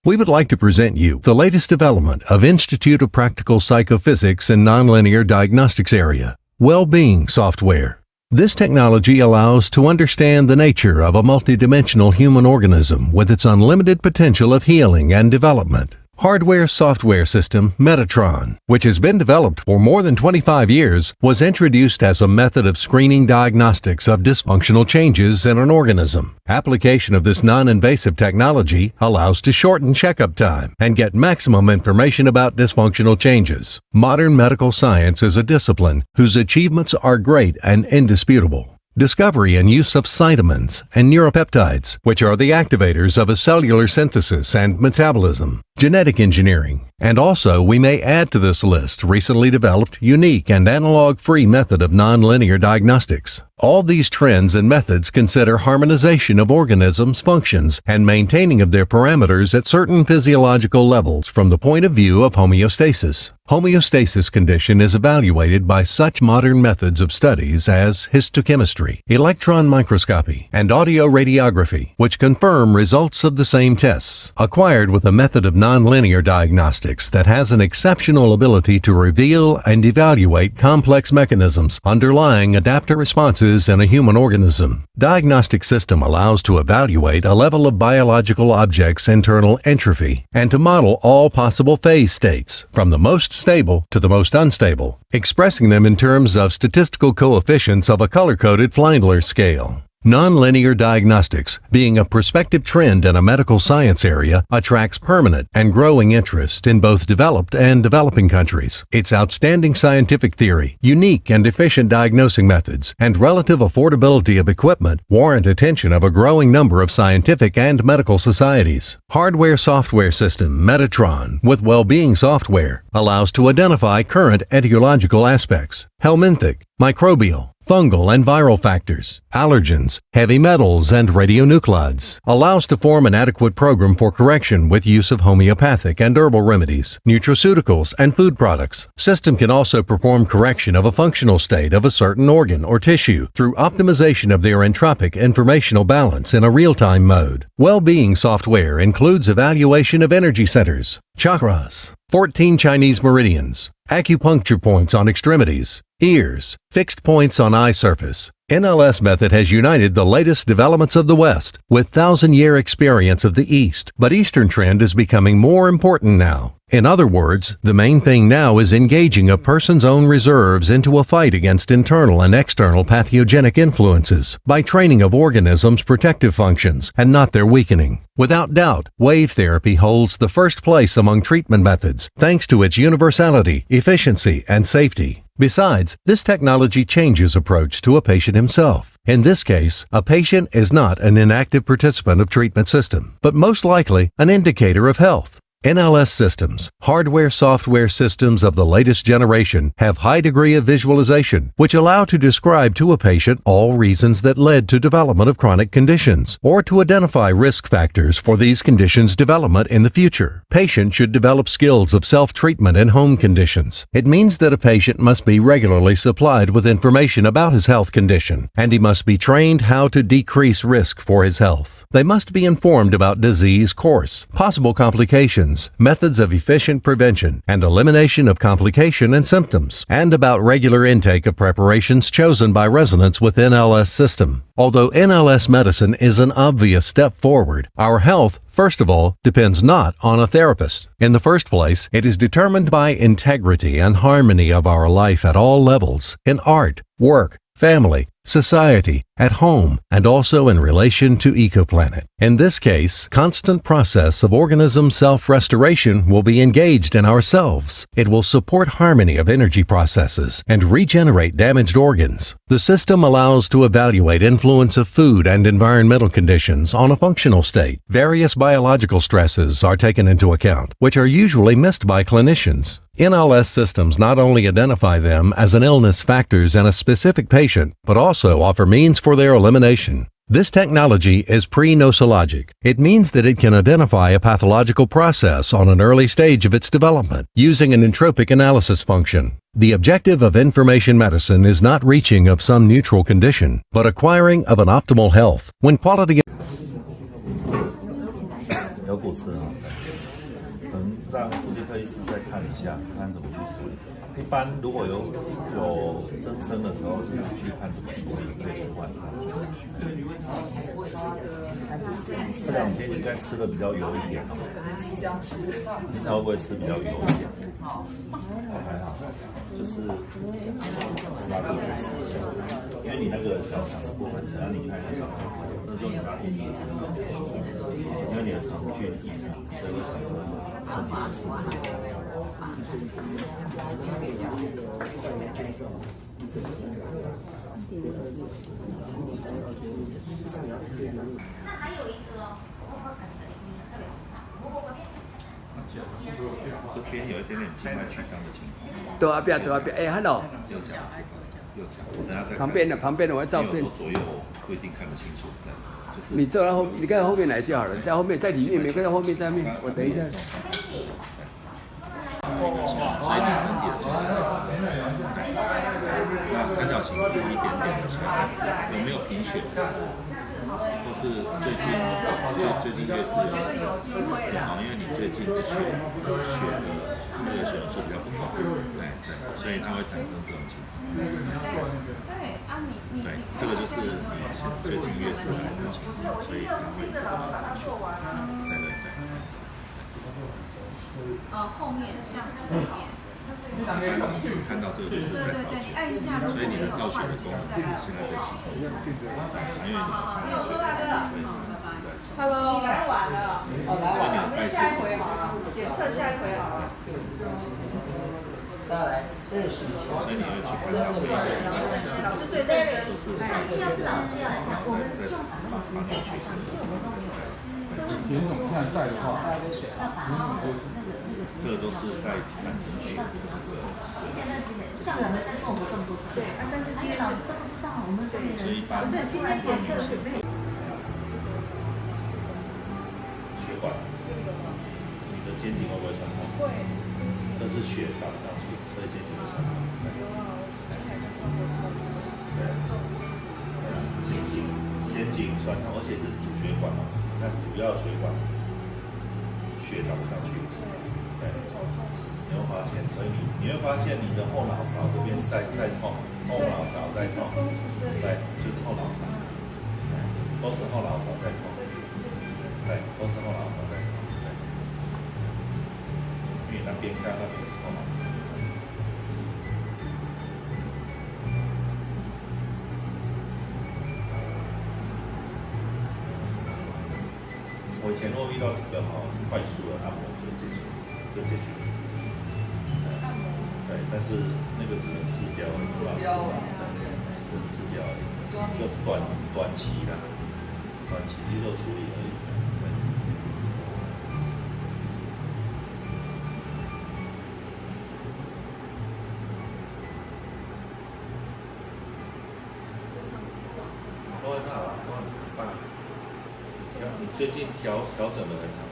We would like to present you the latest development of Institute of Practical Psychophysics and Nonlinear Diagnostics area, well-being software. This technology allows to understand the nature of a multidimensional human organism with its unlimited potential of healing and development. Hardware-software system Metatron, which has been developed for more than 25 years, was introduced as a method of screening diagnostics of dysfunctional changes in an organism. Application of this non-invasive technology allows to shorten checkup time and get maximum information about dysfunctional changes. Modern medical science is a discipline whose achievements are great and indisputable. Discovery and use of cytamines and neuropeptides, which are the activators of a cellular synthesis and metabolism, genetic engineering, and also we may add to this list recently developed unique and analog-free method of nonlinear diagnostics. All these trends and methods consider harmonization of organisms' functions and maintaining of their parameters at certain physiological levels from the point of view of homeostasis. Homeostasis condition is evaluated by such modern methods of studies as histochemistry, electron microscopy, and audioradiography, which confirm results of the same tests, acquired with a method of nonlinear diagnostics that has an exceptional ability to reveal and evaluate complex mechanisms underlying adaptive responses in a human organism. Diagnostic system allows to evaluate a level of biological objects' internal entropy and to model all possible phase states, from the most stable to the most unstable, expressing them in terms of statistical coefficients of a color-coded Flindler scale. Nonlinear diagnostics, being a prospective trend in a medical science area, attracts permanent and growing interest in both developed and developing countries. Its outstanding scientific theory, unique and efficient diagnosing methods, and relative affordability of equipment warrant attention of a growing number of scientific and medical societies. Hardware-software system Metatron with well-being software allows to identify current etiological aspects, helminthic, microbial, fungal and viral factors, allergens, heavy metals, and radionuclides, allows to form an adequate program for correction with use of homeopathic and herbal remedies, nutraceuticals, and food products. System can also perform correction of a functional state of a certain organ or tissue through optimization of their entropic informational balance in a real-time mode. Well-being software includes evaluation of energy centers, chakras, 14 Chinese meridians, acupuncture points on extremities, ears, fixed points on eye surface. NLS method has united the latest developments of the West with 1,000-year experience of the East, but Eastern trend is becoming more important now. In other words, the main thing now is engaging a person's own reserves into a fight against internal and external pathogenic influences by training of organisms' protective functions and not their weakening. Without doubt, wave therapy holds the first place among treatment methods thanks to its universality, efficiency, and safety. Besides, this technology changes approach to a patient himself. In this case, a patient is not an inactive participant of treatment system, but most likely an indicator of health. NLS systems, hardware-software systems of the latest generation, have high degree of visualization, which allow to describe to a patient all reasons that led to development of chronic conditions, or to identify risk factors for these conditions' development in the future. Patient should develop skills of self-treatment in home conditions. It means that a patient must be regularly supplied with information about his health condition, and he must be trained how to decrease risk for his health. They must be informed about disease course, possible complications, methods of efficient prevention and elimination of complication and symptoms, and about regular intake of preparations chosen by residents with NLS system. Although NLS medicine is an obvious step forward, our health, first of all, depends not on a therapist. In the first place, it is determined by integrity and harmony of our life at all levels, in art, work, family, society, at home, and also in relation to ecoplanet. In this case, constant process of organism self-restoration will be engaged in ourselves. It will support harmony of energy processes and regenerate damaged organs. The system allows to evaluate influence of food and environmental conditions on a functional state. Various biological stresses are taken into account, which are usually missed by clinicians. NLS systems not only identify them as an illness factors in a specific patient, but also offer means for their elimination. This technology is pre-nosologic. It means that it can identify a pathological process on an early stage of its development using an entropic analysis function. The objective of information medicine is not reaching of some neutral condition, but acquiring of an optimal health. When quality 让复健科医师再看一下，看怎么去处理。一般如果有增生的时候，就是去看怎么处理，可以舒缓它。这2天应该吃的比较油一点哦。平常会不会吃比较油一点？还好，就是拉肚子，因为你那个小肠的部分，然后你看一下，这就很不舒服，因为你的肠菌异常，所以会产生身体不舒服。那还有一个这边有一点点静脉曲张的情况。多阿边，哎 ，hello。右脚，我等下再看。旁边的我照片。左右不一定看得清楚，就是。你坐在后，你看后面来就好了，在后面，在里面，没看到后面，在后面。我等一下。所以你身体的状况，那三角形是一点点的出来，有没有贫血？或是最近越是我觉得有机会啦，因为你最近的血的那个血红素比较不够，对，所以它会产生这种情况。对啊，对，这个就是你最近月事来的情况，所以它会这么准确。对。后面像后面。看到这个就是在造血，所以你的造血的功能是现在在启动中，因为你的血会Hello， 来晚了，所以你的代谢下一回好了，检测下一回好了。再来认识一下，所以你会去看到每一个老师最认真，都是下次老师要来讲，我们把它去看。严总现在在的话，这个都是在产生血的像我们在做活动都是对，但是今天老师都不知道，我们所以一般不是今天检测是没有血管，你的肩颈会不会酸痛？会，这是血打上去，所以肩颈会酸痛。肩颈酸痛，而且是主血管哦，那主要血管血打不上去。对，你会发现，所以你会发现你的后脑勺这边在痛，后脑勺在痛，对，就是后脑勺，都是后脑勺在痛，对，都是后脑勺在痛，对，因为那边刚那边是后脑勺。我以前如果遇到这个快速的按摩就结束。就解决了，对，但是那个只能治标，是吧？只能治标而已，就是短期的，短期肌肉处理而已。都很好啊，都很棒。你最近调整得很好。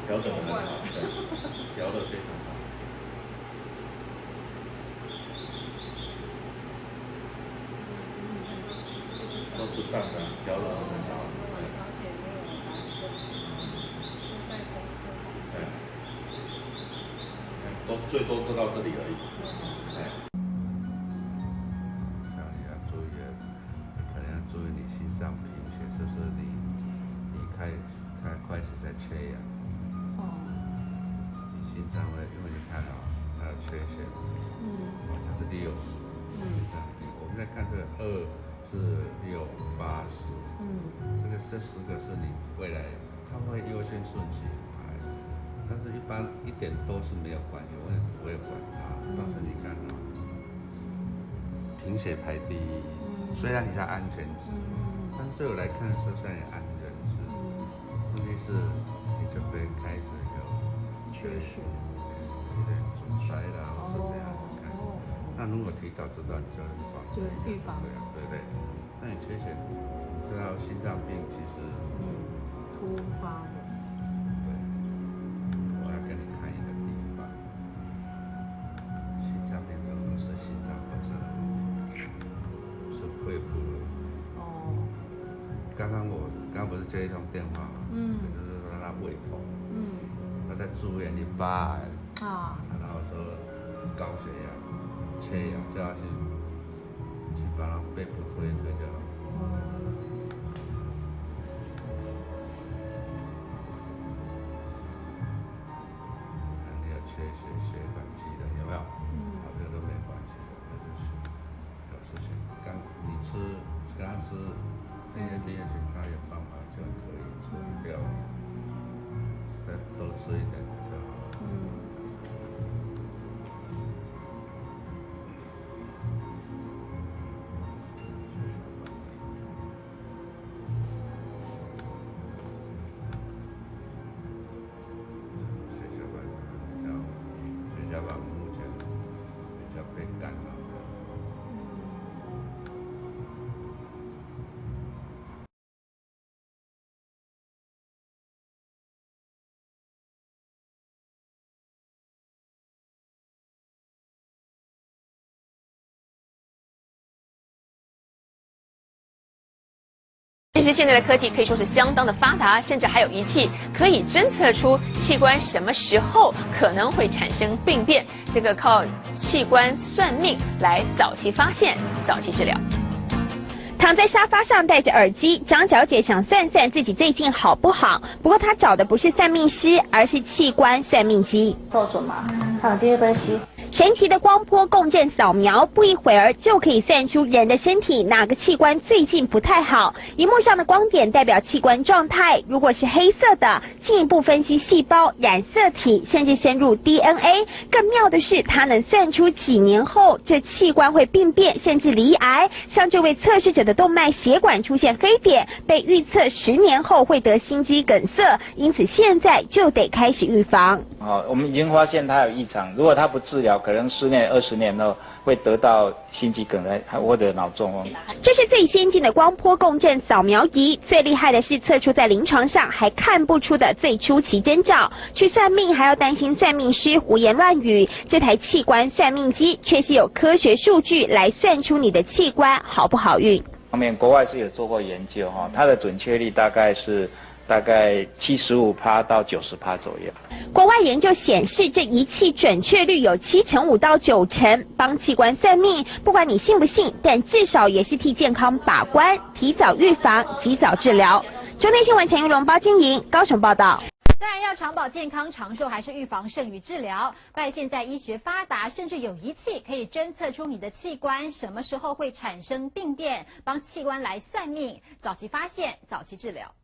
调整得很好，对，调得非常好。都是上的，调得很好。对，都最多做到这里而已。你要注意，可能要注意你心脏贫血，就是你开始在缺氧。心脏会，因为你看它有缺陷，它是6，我们在看这个2是6、8、10，这10个是你未来它会优先顺序排，但是一般1点都是没有关系，我也不会管它。但是你看贫血排第1，虽然你是安全值，但是对我来看是算安全值，问题是你就会开始有缺血，有点阻塞啦，或是这样子看。那如果提早知道，你就预防，对不对？那你缺血，知道心脏病其实突发的。对，我要给你看一个地方，心脏病不是心脏或者是肺部的。刚刚不是接一通电话吗？就是说他胃痛。他在住院1发啊，然后说高血压、缺氧，就要去把它背部推一推就好。你有缺血管肌的有没有？这个都没关系的，就是有事情。你刚刚吃那些病群，它有办法就可以吃掉，再多吃一点就好了。血小板目前比较被干扰的。其实现在的科技可以说是相当的发达，甚至还有仪器可以侦测出器官什么时候可能会产生病变，这个靠器官算命来早期发现、早期治疗。躺在沙发上戴着耳机，张小姐想算算自己最近好不好。不过她找的不是算命师，而是器官算命机。做准吗？好，第二分析。神奇的光波共振扫描，不一会儿就可以算出人的身体哪个器官最近不太好。荧幕上的光点代表器官状态，如果是黑色的，进一步分析细胞、染色体，甚至深入 DNA。更妙的是，它能算出几年后这器官会病变，甚至罹癌。像这位测试者的动脉血管出现黑点，被预测10年后会得心肌梗塞，因此现在就得开始预防。我们已经发现它有异常，如果它不治疗，可能10年、20年后会得到心肌梗塞或者脑中风。这是最先进的光波共振扫描仪，最厉害的是测出在临床上还看不出的最初期征兆。去算命还要担心算命师胡言乱语，这台器官算命机却是有科学数据来算出你的器官好不好运。方面，国外是有做过研究它的准确率大概75%到90%左右。国外研究显示，这仪器准确率有75%到90%，帮器官算命，不管你信不信，但至少也是替健康把关，提早预防，及早治疗。中天新闻陈玉龙、包金莹高雄报道。当然要长保健康长寿，还是预防胜于治疗。但现在医学发达，甚至有仪器可以侦测出你的器官什么时候会产生病变，帮器官来算命，早期发现，早期治疗。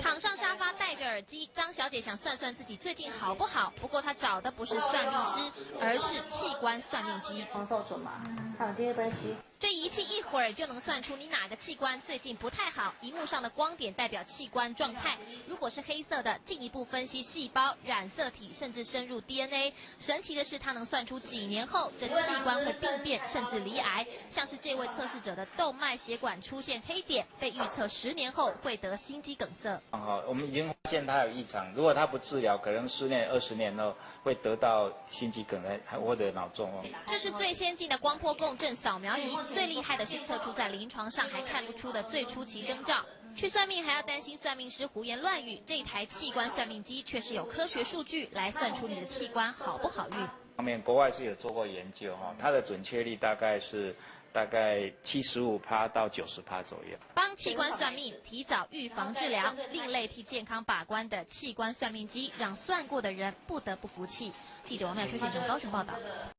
躺上沙发戴着耳机，张小姐想算算自己最近好不好。不过她找的不是算命师，而是器官算命机。做准吗？好，第二分析。这仪器一会儿就能算出你哪个器官最近不太好，荧幕上的光点代表器官状态，如果是黑色的，进一步分析细胞、染色体，甚至深入 DNA。神奇的是，它能算出几年后这器官会病变，甚至罹癌。像是这位测试者的动脉血管出现黑点，被预测10年后会得心肌梗塞。我们已经发现它有异常，如果它不治疗，可能10年、20年后会得到心肌梗塞或者脑中风。这是最先进的光波共振扫描仪。最厉害的是测出在临床上还看不出的最初期征兆。去算命还要担心算命师胡言乱语，这台器官算命机却是有科学数据来算出你的器官好不好运。方面，国外是有做过研究它的准确率大概75%到90%左右。帮器官算命，提早预防治疗，另类替健康把关的器官算命机，让算过的人不得不服气。记者王淼、邱宪忠高雄报道。